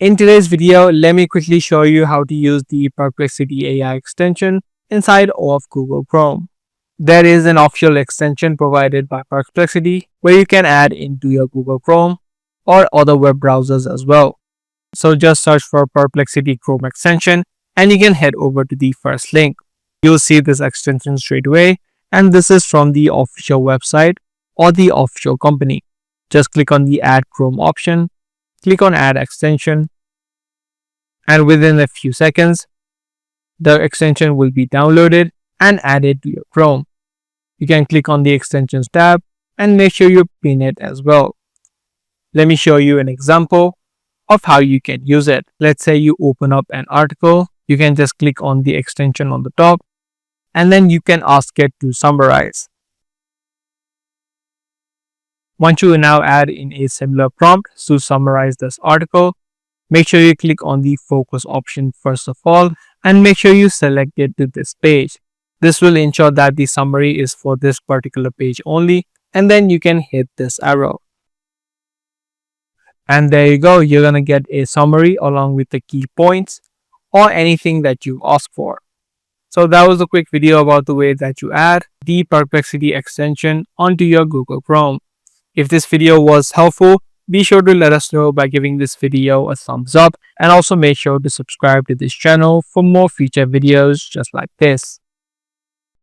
In today's video, let me quickly show you how to use the Perplexity AI extension inside of Google Chrome. There is an official extension provided by Perplexity where you can add into your Google Chrome or other web browsers as well. So just search for Perplexity Chrome Extension and you can head over to the first link. You'll see this extension straight away, and this is from the official website or the official company. Just click on the Add Chrome option, click on Add Extension, and within a few seconds, the extension will be downloaded and added to your Chrome. You can click on the Extensions tab and make sure you pin it as well. Let me show you an example of how you can use it. Let's say you open up an article, you can just click on the extension on the top, and then you can ask it to summarize. Once you now add in a similar prompt to summarize this article, make sure you click on the focus option first of all and make sure you select it to this page. This will ensure that the summary is for this particular page only, and then you can hit this arrow. And there you go, you're going to get a summary along with the key points or anything that you ask for. So that was a quick video about the way that you add the Perplexity extension onto your Google Chrome. If this video was helpful, be sure to let us know by giving this video a thumbs up, and also make sure to subscribe to this channel for more future videos just like this.